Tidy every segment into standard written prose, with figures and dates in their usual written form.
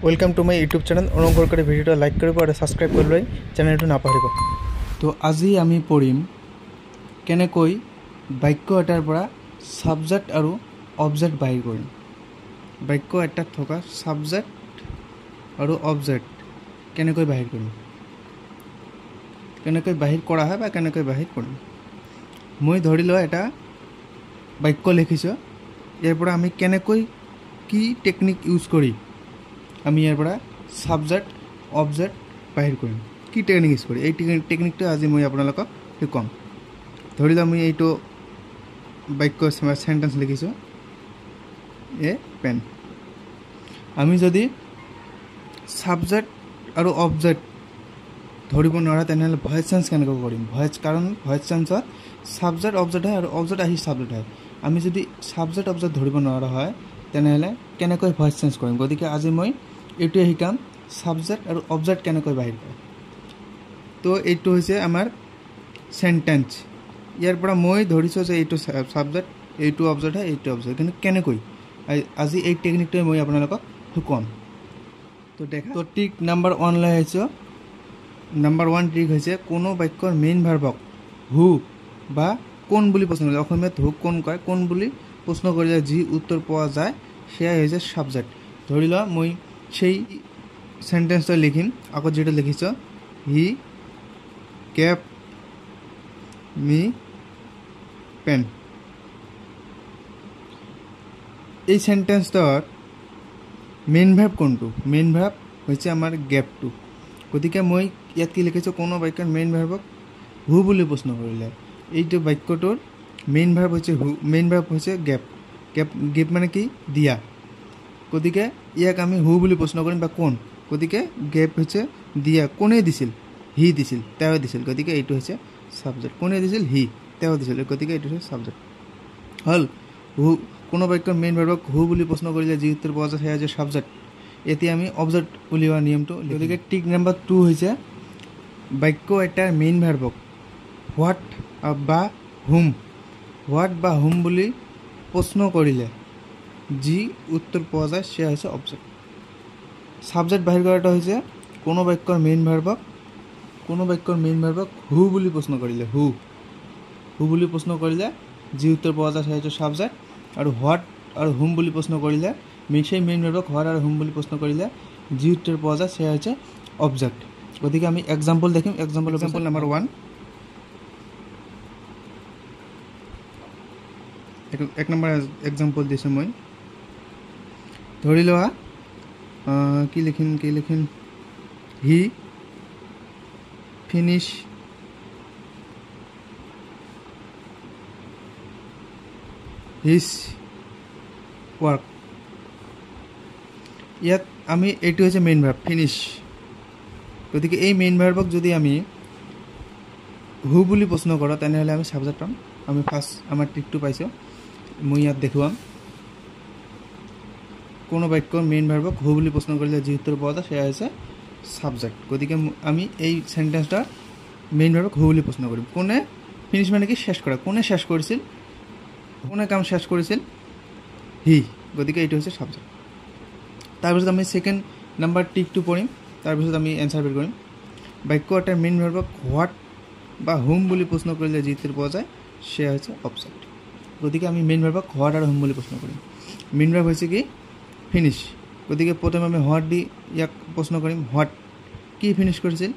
Welcome to my YouTube channel अनुग्रह कर video like करिब और सबस्क्राइब करिब चैनल नापाहरिब। तो আজি আমি পঢ়িম কেনেকৈ বাক্য এটাৰ পৰা সাবজেক্ট আৰু অবজেক্ট বাহিৰ কৰিম। বাক্য এটাত থকা সাবজেক্ট আৰু অবজেক্ট কেনেকৈ বাহিৰ কৰিম, কেনেকৈ বাহিৰ কৰা হয় বা কেনেকৈ বাহিৰ কৰিম। মই ধৰি লোৱা এটা বাক্য লিখিছোঁ, ইয়াৰ পৰা আমি কেনেকৈ কি টেকনিক ইউজ কৰি আমি ইয়াৰ পৰা সাবজেক্ট অবজেক্ট বাহিৰ কৰিম, কি টেকনিক ইউজ কৰি এই টেকনিকটো আজি মই আপোনালোকক শিকাম। ধৰি লওক মই এইটো বাক্য সেন্টেন্স লিখিছোঁ, এ পেন। আমি যদি সাবজেক্ট আৰু অবজেক্ট ধৰিব নোৱাৰা তেনেহ'লে ভয়েস চেঞ্জ কেনেকৈ কৰিম। কাৰণ ভয়েস চেঞ্জত সাবজেক্ট অবজেক্ট হয় আৰু অবজেক্ট আহি সাবজেক্ট হয়। আমি যদি সাবজেক্ট অবজেক্ট ধৰিব নোৱাৰা হয় তেনেহ'লে কেনেকৈ ভয়েস চেঞ্জ কৰিম। গতিকে আজি মই এইটোৱে শিকাম সাবজেক্ট আৰু অবজেক্ট কেনেকৈ বাহিৰ কৰে। তো এইটো হৈছে আমাৰ সেন্টেন্স। ইয়াৰ পৰা মই ধৰিছোঁ যে এইটো সাবজেক্ট, এইটো অবজেক্ট হয়, এইটো অবজেক্ট, কিন্তু কেনেকৈ আজি এই টেকনিকটোৱে মই আপোনালোকক শিকাম। তো দেখা তো ট্ৰিক নাম্বাৰ 1 লৈ আহিছোঁ। নাম্বাৰ 1 ট্ৰিক হৈছে কোনো বাক্যৰ মেইন ভাৰ্বক হু বা কোন বুলি প্ৰশ্ন কৰিলে, অসমীয়াত হু কোন কয়, কোন বুলি প্ৰশ্ন কৰিলে যি উত্তৰ পোৱা যায় সেয়াই হৈছে সাবজেক্ট। ধৰি লোৱা মই সেই সেন্টেন্সটো লিখিম, আগত যেটা লিখিছোঁ হি গেভ মি পেন। এই সেন্টেন্সটোৰ মেইন ভাৰ্ব কোনটো? মেইন ভাৰ্ব হৈছে আমাৰ গেভটো। গতিকে মই ইয়াত কি লিখিছোঁ, কোনো বাক্যৰ মেইন ভাৰ্বক হু বুলি প্ৰশ্ন কৰিলে এইটো বাক্যটোৰ মেইন ভাৰ্ব হৈছে হু, মেইন ভাৰ্ব হৈছে গেভ। গেভ মানে কি? দিয়া। গতিকে ইয়াক আমি হু বুলি প্ৰশ্ন কৰিম বা কোন। গতিকে গেভ হৈছে দিয়া। কোনে দিছিল? হি দিছিল, তেওঁ দিছিল। গতিকে এইটো হৈছে সাবজেক্ট। কোনে দিছিল? হি, তেওঁ দিছিল। গতিকে এইটো হৈছে সাবজেক্ট হ'ল। হু কোনো বাক্যৰ মেইন ভাৰ্বক হু বুলি প্ৰশ্ন কৰিলে যি উত্তৰ পোৱা যায় সেয়া হৈছে সাবজেক্ট। এতিয়া আমি অবজেক্ট উলিওৱা নিয়মটো। গতিকে ট্ৰিক নাম্বাৰ 2 হৈছে বাক্য এটাৰ মেইন ভাৰ্বক হোৱাট বা হুম, হোৱাট বা হুম বুলি প্ৰশ্ন কৰিলে যি উত্তৰ পোৱা যায় সেয়া হৈছে অবজেক্ট। সাবজেক্ট বাহিৰ কৰাটো হৈছে কোনো বাক্যৰ মেইন ভাৰ্বক হু বুলি প্ৰশ্ন কৰিলে, হু বুলি প্ৰশ্ন কৰিলে যি উত্তৰ পোৱা যায় সেয়া হৈছে সাবজেক্ট। আৰু হোৱাট আৰু হুম বুলি প্ৰশ্ন কৰিলে সেই মেইন ভাৰ্বক হোৱাট আৰু হুম বুলি প্ৰশ্ন কৰিলে যি উত্তৰ পোৱা যায় সেয়া হৈছে অবজেক্ট। গতিকে আমি এক্সাম্পল দেখিম। Example number 1। এক নম্বৰ এক্সাম্পল দিছোঁ মই। ধৰি লোৱা কি লিখিম হি ফিনিশ হিজ ৱৰ্ক। ইয়াত আমি এইটো হৈছে মেইন ভাৰ্ব ফিনিশ। গতিকে এই মেইন ভাৰ্বক যদি আমি হু বুলি প্ৰশ্ন কৰোঁ তেনেহ'লে আমি সাবজেক্ট পাম। আমি ফাৰ্ষ্ট আমাৰ ট্ৰিকটো পাইছোঁ, মই ইয়াত দেখুৱাম। কোনো বাক্যৰ মেইন ভাৰ্বক হু বুলি প্ৰশ্ন কৰিলে যি উত্তৰ পোৱা যায় সেয়া হৈছে সাবজেক্ট। গতিকে আমি এই সেন্টেন্সটাৰ মেইন ভাৰ্বক হু বুলি প্ৰশ্ন কৰিম। কোনে? ফিনিশ মানে কি? শেষ কৰা। কোনে শেষ কৰিছিল? কোনে কাম শেষ কৰিছিল? হি। গতিকে এইটো হৈছে সাবজেক্ট। তাৰপিছত আমি ছেকেণ্ড নাম্বাৰ ট্ৰিকটো পঢ়িম, তাৰপিছত আমি এনচাৰ বেৰ কৰিম। বাক্য এটাৰ মেইন ভাৰ্বক হোৱাট বা হুম বুলি প্ৰশ্ন কৰিলে যি উত্তৰ পোৱা যায় সেয়া হৈছে অবজেক্ট। গতিকে আমি মেইন ভাৰ্বক হোৱাট আৰু হুম বুলি প্ৰশ্ন কৰিম। মেইন ভাৰ্ব হৈছে কি? ফিনিশ। গতিকে প্ৰথমে আমি হোৱাট দি ইয়াক প্ৰশ্ন কৰিম। হোৱাট কি ফিনিছ কৰিছিল?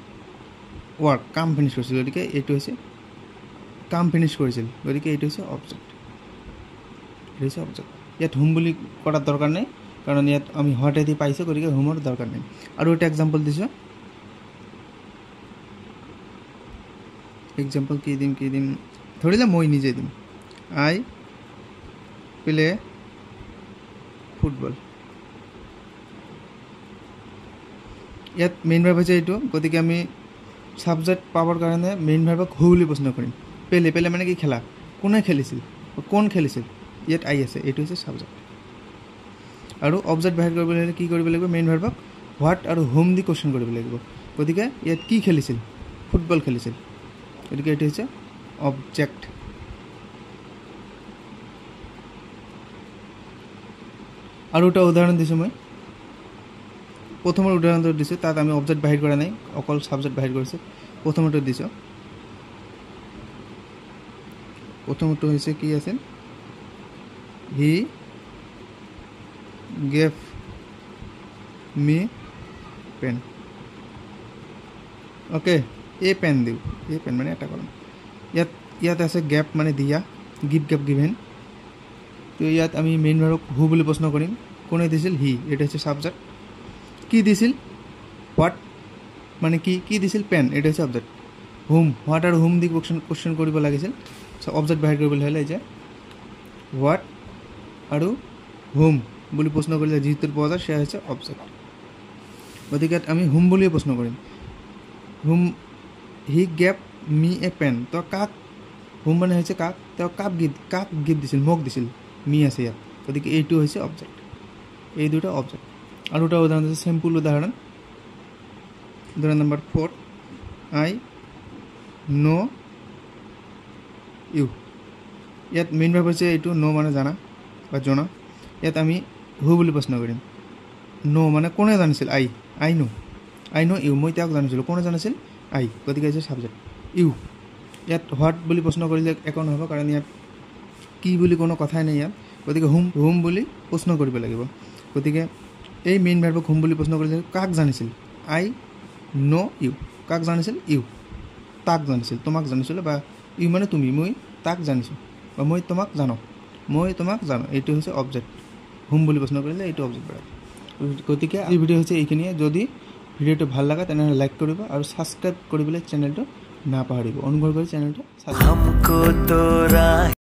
ৱৰ্ক, কাম ফিনিছ কৰিছিল। গতিকে এইটো হৈছে কাম ফিনিছ কৰিছিল। গতিকে এইটো হৈছে অবজেক্ট। এইটো হৈছে অবজেক্ট। ইয়াত হুম বুলি কৰাৰ দৰকাৰ নাই, কাৰণ ইয়াত আমি হোৱাটেদি পাইছোঁ। গতিকে হুমৰ দৰকাৰ নাই। আৰু এটা এক্সাম্পল দিছোঁ। এক্সাম্পল কি দিম ধৰিলে মই নিজে দিম। আই প্লে ফুটবল। ইয়াত মেইন ভাৰ্ব হৈছে এইটো। গতিকে আমি সাবজেক্ট পাবৰ কাৰণে মেইন ভাৰ্বক হু বুলি প্ৰশ্ন কৰিম। পেলে মানে কি? খেলা। কোনে খেলিছিল? কোন খেলিছিল? ইয়াত আই আছে, এইটো হৈছে সাবজেক্ট। আৰু অবজেক্ট বাহিৰ কৰিবলৈ হ'লে কি কৰিব লাগিব? মেইন ভাৰ্বক হোৱাট আৰু হুম দি কুৱেশ্যন কৰিব লাগিব। গতিকে ইয়াত কি খেলিছিল? ফুটবল খেলিছিল। গতিকে এইটো হৈছে অবজেক্ট। আৰু এটা উদাহৰণ দিছোঁ মই। প্ৰথমৰ উদাহৰণটো দিছোঁ, তাত আমি অবজেক্ট বাহিৰ কৰা নাই, অকল সাবজেক্ট বাহিৰ কৰিছোঁ। প্ৰথমটো দিছোঁ, প্ৰথমটো হৈছে কি আছিল, he gave me pen. Okay, এই পেন দিওঁ, এই পেন মানে এটা কলম। ইয়াত আছে গেপ মানে দিয়া, গিভ গেপ গিভেন। তো ইয়াত আমি মেইন ভাৰ্বক হু বুলি প্ৰশ্ন কৰিম। কোনে দিছিল, হি, এটা হৈছে সাবজেক্ট। কি দিছিল, হোৱাট মানে কি দিছিল, পেন, এটা হৈছে অবজেক্ট। হুম, হোৱাট আৰু হুম দি কুৱেশ্যন কৰিব লাগিছিল। চ' অবজেক্ট বাহিৰ কৰিবলৈ হ'লে যে হোৱাট আৰু হুম বুলি প্ৰশ্ন কৰিলে যিটোৰ পোৱা যায় সেয়া হৈছে অবজেক্ট। গতিকে আমি হুম বুলিয়ে প্ৰশ্ন কৰিম। Hmm he gave me a pen. তো কাক, হুম মানে হৈছে কাক, তেওঁ কাক গিফ্ট দিছিল, মোক দিছিল, মি আছে ইয়াত। গতিকে এইটো হৈছে অবজেক্ট, এই দুটা অবজেক্ট। আৰু এটা উদাহৰণ আছে, চিম্পুল উদাহৰণ নম্বৰ 4, আই ন' ইউ। ইয়াত মেইন ভাৰ্ব হৈছে এইটো ন' মানে জানা বা জনা। ইয়াত আমি হু বুলি প্ৰশ্ন কৰিম। ন' মানে কোনে জানিছিল, আই ন' ইউ, মই তেওঁক জানিছিলোঁ, কোনে জানিছিল, আই। গতিকে হৈছে ছাবজেক্ট। ইউ, ইয়াত হোৱাট বুলি প্ৰশ্ন কৰিলে একো নহ'ব, কাৰণ ইয়াত কি বুলি কোনো কথাই নাই ইয়াত। গতিকে হুম বুলি প্ৰশ্ন কৰিব লাগিব। গতিকে এই মেইন ভাৰ্বক হুম বুলি প্ৰশ্ন কৰিলে কাক জানিছিল, আই ন' ইউ। কাক জানিছিল, ইউ। তাক জানিছিল, তোমাক জানিছিলোঁ, বা ইউ মানে তুমি, মই তাক জানিছোঁ, বা মই তোমাক জানো, এইটো হৈছে অবজেক্ট। হুম বুলি প্ৰশ্ন কৰিলে এইটো অবজেক্ট পায়। গতিকে এই ভিডিঅ' হৈছে এইখিনিয়ে। যদি ভিডিঅ'টো ভাল লাগে তেনেহ'লে লাইক কৰিব আৰু ছাবস্ক্ৰাইব কৰিবলৈ চেনেলটো নাপাহৰিব। অনুগ্ৰহ কৰি চেনেলটো ছাবস্ক্ৰাইব কৰিব।